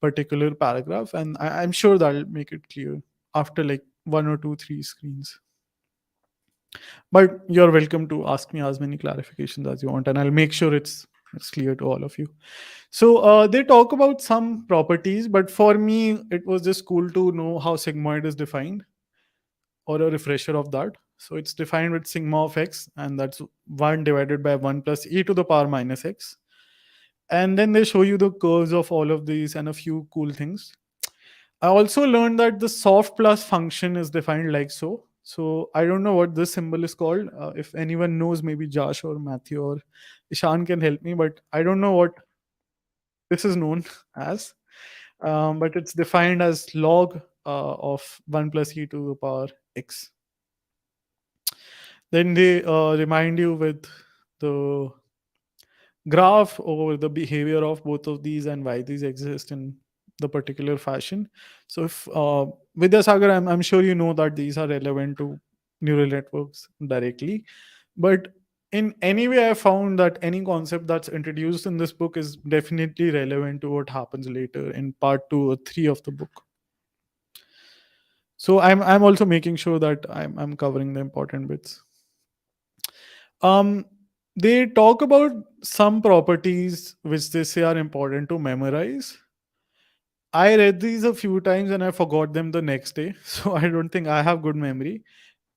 particular paragraph, and I'm sure that'll make it clear after like one or two, three screens. But you're welcome to ask me as many clarifications as you want, and I'll make sure it's clear to all of you. So they talk about some properties, but for me, it was just cool to know how sigmoid is defined, or a refresher of that. So it's defined with sigma of x, and that's 1 divided by 1 plus e to the power minus x. And then they show you the curves of all of these and a few cool things. I also learned that the soft plus function is defined like so. So I don't know what this symbol is called. If anyone knows, maybe Josh or Matthew or Ishan can help me, but I don't know what this is known as. But it's defined as log of 1 plus e to the power x. Then they remind you with the graph over the behavior of both of these and why these exist in the particular fashion. So if Vidyasagar, I'm sure you know that these are relevant to neural networks directly, but in any way I found that any concept that's introduced in this book is definitely relevant to what happens later in part 2 or 3 of the book. So I'm also making sure that I'm covering the important bits. um they talk about some properties which they say are important to memorize. I read these a few times and I forgot them the next day. So I don't think I have good memory.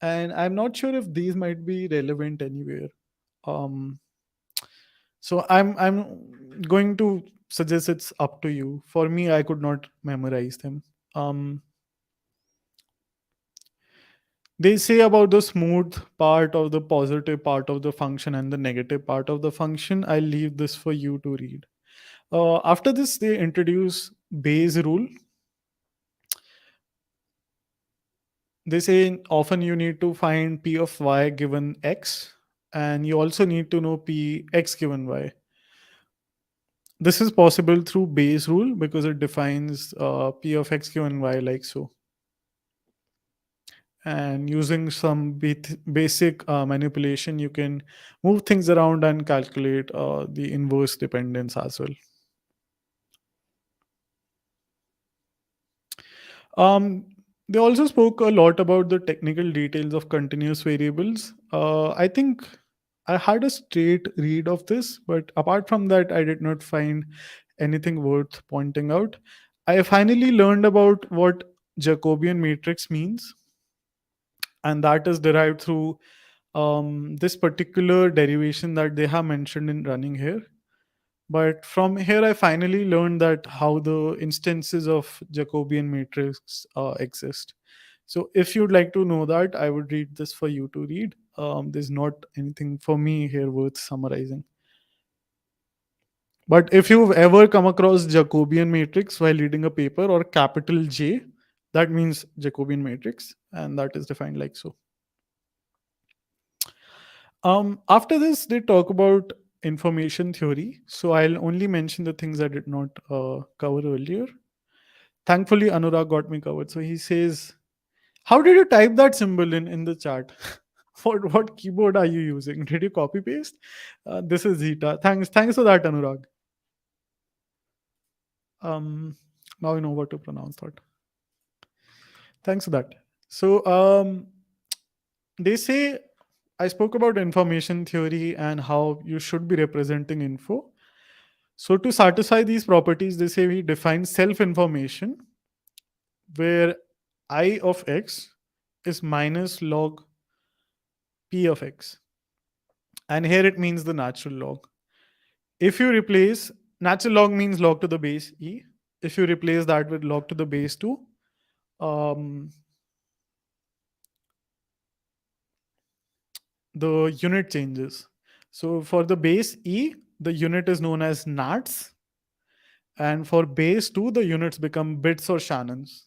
And I'm not sure if these might be relevant anywhere. Um, so I'm going to suggest it's up to you. For me, I could not memorize them. Um, they say about the smooth part of the positive part of the function and the negative part of the function. I'll leave this for you to read. After this, they introduce Bayes rule. They say often you need to find p of y given x, and you also need to know p x given y. This is possible through Bayes rule because it defines p of x given y like so. and using some basic manipulation, you can move things around and calculate the inverse dependence as well. Um, they also spoke a lot about the technical details of continuous variables. I think I had a straight read of this, but apart from that, I did not find anything worth pointing out. I finally learned about what Jacobian matrix means, and that is derived through this particular derivation that they have mentioned in running here. But from here, I finally learned that how the instances of Jacobian matrix exist. So if you'd like to know that, I would read this for you to read. There's not anything for me here worth summarizing. But if you've ever come across Jacobian matrix while reading a paper or capital J, that means Jacobian matrix, and that is defined like so. After this, they talk about information theory. So I'll only mention the things I did not cover earlier. Thankfully, Anurag got me covered. So he says, "How did you type that symbol in the chat? What keyboard are you using? Did you copy paste? This is Zeta. Thanks for that, Anurag. Now I know what to pronounce that. Thanks for that. So they say I spoke about information theory and how you should be representing info. So to satisfy these properties, they say we define self-information where I of x is minus log p of x. And here it means the natural log. If you replace natural log means log to the base e. If you replace that with log to the base 2, um, the unit changes. So for the base e, the unit is known as nats. And for base 2, the units become bits or Shannons.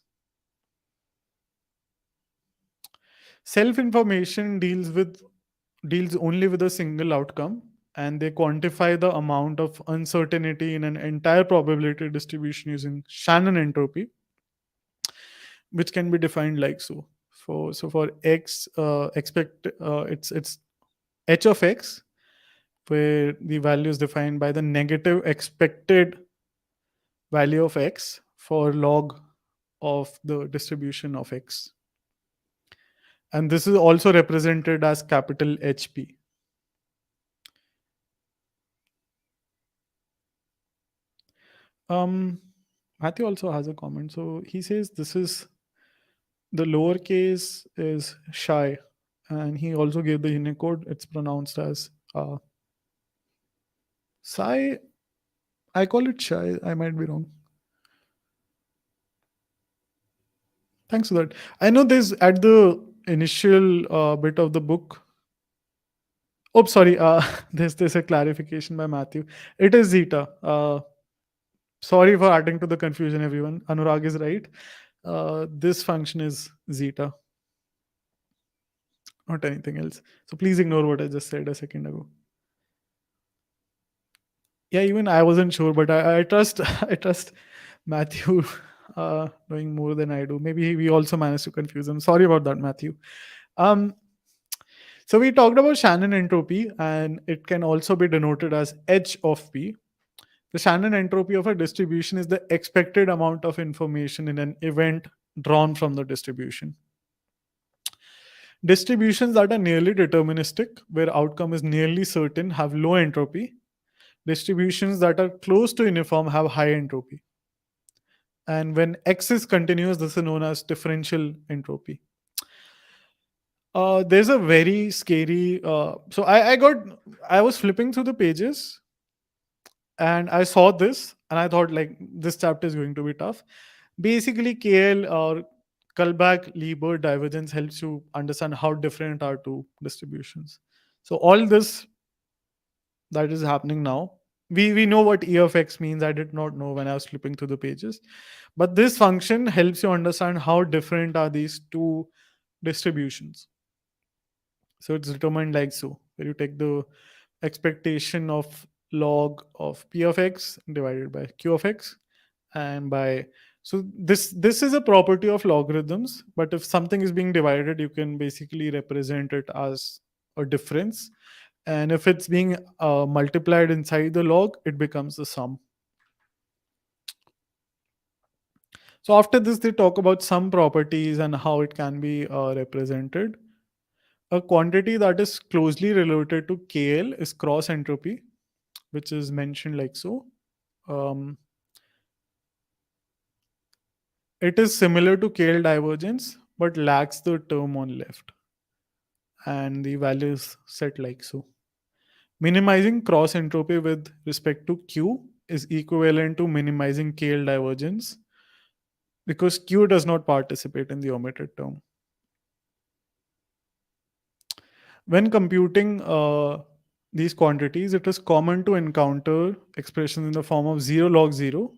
Self-information deals only with a single outcome, and they quantify the amount of uncertainty in an entire probability distribution using Shannon entropy, which can be defined like so. For x, it's h of x, where the value is defined by the negative expected value of x for log of the distribution of x. And this is also represented as capital HP. Matthew also has a comment. So he says this is the lowercase is shy, and he also gave the Unicode. It's pronounced as psi. I call it shy. I might be wrong. Thanks for that. I know there's at the initial bit of the book. Oh, sorry. There's a clarification by Matthew. It is zeta. Sorry for adding to the confusion, everyone. Anurag is right. This function is zeta, not anything else. So please ignore what I just said a second ago. Yeah, even I wasn't sure, but I trust I trust Matthew knowing more than I do. Maybe we also managed to confuse him. Sorry about that, Matthew. Um, so we talked about Shannon entropy, and it can also be denoted as h of p. The Shannon entropy of a distribution is the expected amount of information in an event drawn from the distribution. Distributions that are nearly deterministic, where outcome is nearly certain, have low entropy. Distributions that are close to uniform have high entropy. And when x is continuous, this is known as differential entropy. There's a very scary. So I was flipping through the pages and I saw this and I thought like this chapter is going to be tough. Basically, KL or Kullback-Leibler divergence helps you understand how different are two distributions. So all this that is happening now, we know what E of x means. I did not know when I was flipping through the pages. But this function helps you understand how different are these two distributions. So it's determined like so, where you take the expectation of log of P of x divided by Q of x and by So this is a property of logarithms, but if something is being divided, you can basically represent it as a difference. And if it's being multiplied inside the log, it becomes the sum. So after this, they talk about some properties and how it can be represented. A quantity that is closely related to KL is cross entropy, which is mentioned like so. Um, it is similar to KL divergence, but lacks the term on left. And the value is set like so. Minimizing cross entropy with respect to Q is equivalent to minimizing KL divergence because Q does not participate in the omitted term. When computing these quantities, it is common to encounter expressions in the form of 0 log 0,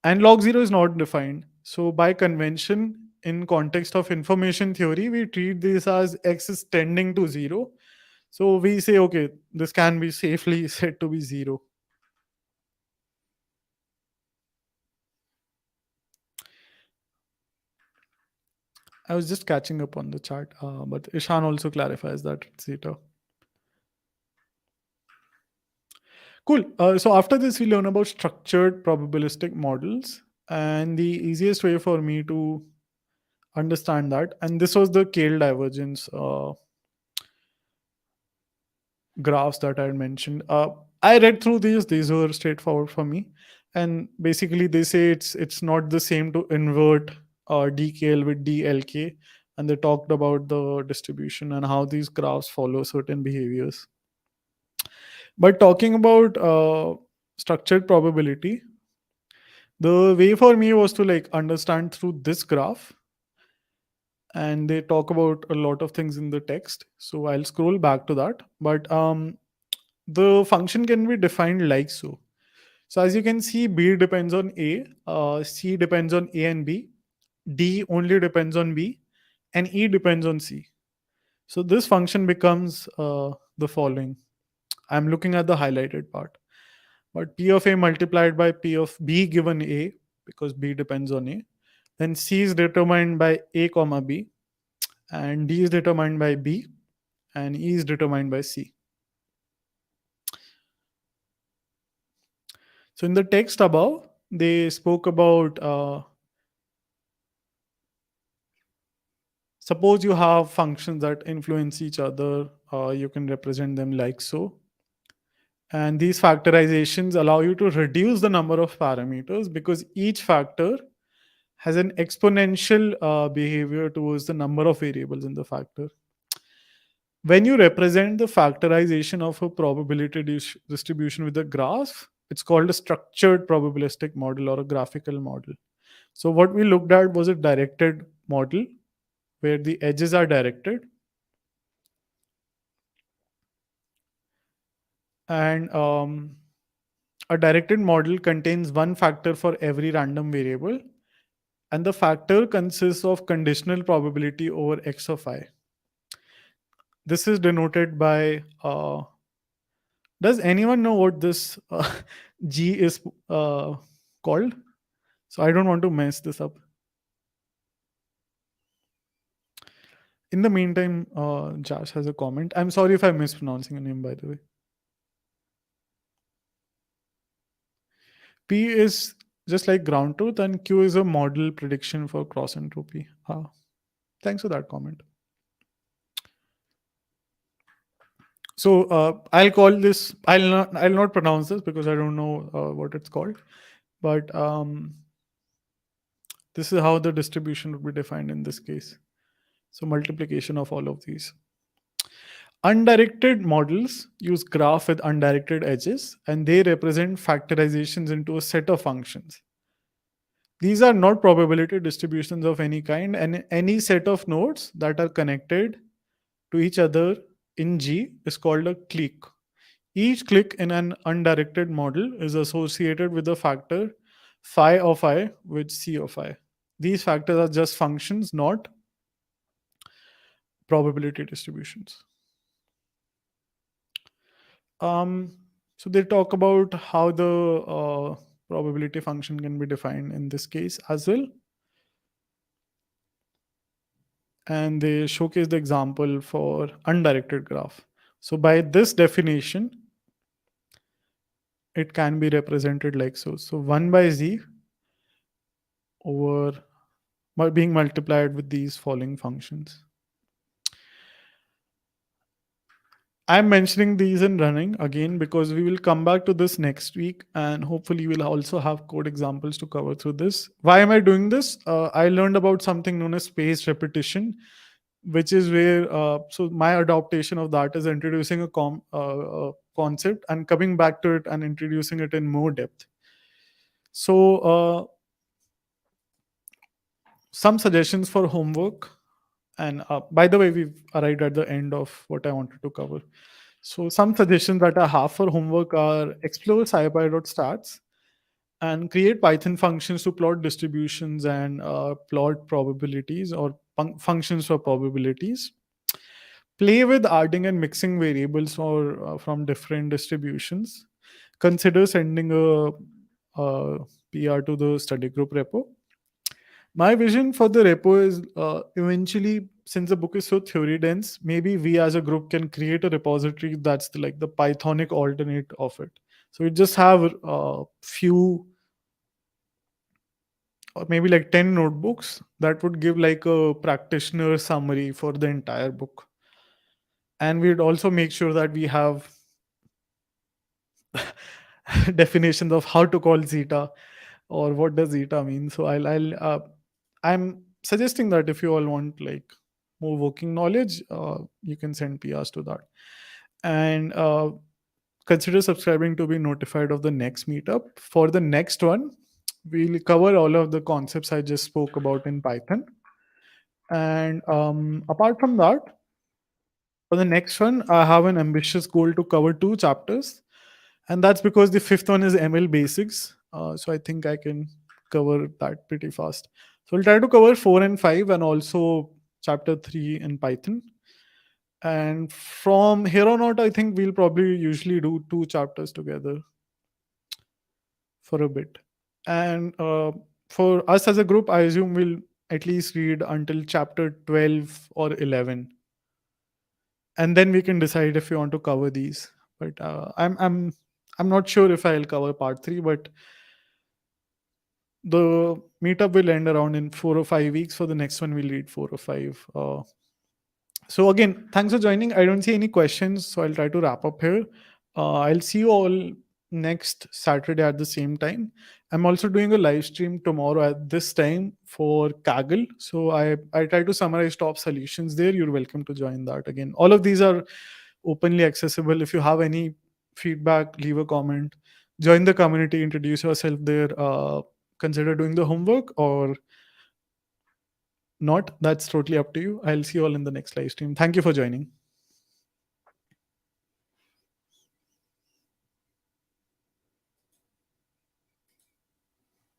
and log 0 is not defined. So by convention, in context of information theory, we treat this as x is tending to 0. So we say, okay, this can be safely said to be 0. I was just catching up on the chart, but Ishan also clarifies that it's zeta. Cool. So after this, we learn about structured probabilistic models, and the easiest way for me to understand that, and this was the KL divergence graphs that I had mentioned. I read through these; these were straightforward for me, and basically they say it's not the same to invert DKL with DLK, and they talked about the distribution and how these graphs follow certain behaviors. But talking about structured probability, the way for me was to like understand through this graph, and they talk about a lot of things in the text. So I'll scroll back to that. But the function can be defined like so. So as you can see, B depends on A, C depends on A and B, D only depends on B, and E depends on C. So this function becomes the following. I'm looking at the highlighted part. But P of A multiplied by P of B given A, because B depends on A. Then C is determined by A comma B, and D is determined by B, and E is determined by C. So in the text above, they spoke about suppose you have functions that influence each other, you can represent them like so. And these factorizations allow you to reduce the number of parameters because each factor has an exponential behavior towards the number of variables in the factor. When you represent the factorization of a probability distribution with a graph, it's called a structured probabilistic model or a graphical model. So what we looked at was a directed model where the edges are directed, and a directed model contains one factor for every random variable, and the factor consists of conditional probability over x of I. This is denoted by does anyone know what this G is called? So I don't want to mess this up. In the meantime, Josh has a comment. I'm sorry if I'm mispronouncing a name, by the way. P is just like ground truth, and Q is a model prediction for cross entropy. Thanks for that comment. So I'll call this. I'll not pronounce this because I don't know what it's called. But this is how the distribution would be defined in this case. So multiplication of all of these. Undirected models use graph with undirected edges, and they represent factorizations into a set of functions. These are not probability distributions of any kind, and any set of nodes that are connected to each other in G is called a clique. Each clique in an undirected model is associated with a factor phi of I with C of I. These factors are just functions, not probability distributions. Um, so they talk about how the probability function can be defined in this case as well. And they showcase the example for undirected graph. So by this definition, it can be represented like so. So 1 by z over being multiplied with these following functions. I'm mentioning these in running again because we will come back to this next week, and hopefully we'll also have code examples to cover through this. Why am I doing this? I learned about something known as spaced repetition, which is where so my adaptation of that is introducing a concept and coming back to it and introducing it in more depth. So some suggestions for homework. And by the way, we've arrived at the end of what I wanted to cover. So some suggestions that I have for homework are explore scipy.stats and create Python functions to plot distributions and plot probabilities or functions for probabilities. Play with adding and mixing variables from different distributions. Consider sending a PR to the study group repo. My vision for the repo is eventually, since the book is so theory dense, maybe we as a group can create a repository that's like the Pythonic alternate of it. So we just have a few, or maybe like 10 notebooks that would give like a practitioner summary for the entire book. And we'd also make sure that we have definitions of how to call zeta or what does zeta mean. So I'm suggesting that if you all want like more working knowledge, you can send PRs to that. And consider subscribing to be notified of the next meetup. For the next one, we'll cover all of the concepts I just spoke about in Python. And apart from that, for the next one, I have an ambitious goal to cover 2 chapters. And that's because the fifth one is ML basics. So I think I can cover that pretty fast. So we'll try to cover 4 and 5 and also chapter 3 in Python. And from here on out, I think we'll probably usually do 2 chapters together for a bit. And for us as a group, I assume we'll at least read until chapter 12 or 11. And then we can decide if we want to cover these. But I'm not sure if I'll cover part 3, but the meetup will end around in 4 or 5 weeks. For the next one, we'll read 4 or 5. So again, thanks for joining. I don't see any questions, so I'll try to wrap up here. I'll see you all next Saturday at the same time. I'm also doing a live stream tomorrow at this time for Kaggle. So I try to summarize top solutions there. You're welcome to join that. Again, all of these are openly accessible. If you have any feedback, leave a comment. Join the community, introduce yourself there. Consider doing the homework or not. That's totally up to you. I'll see you all in the next live stream. Thank you for joining.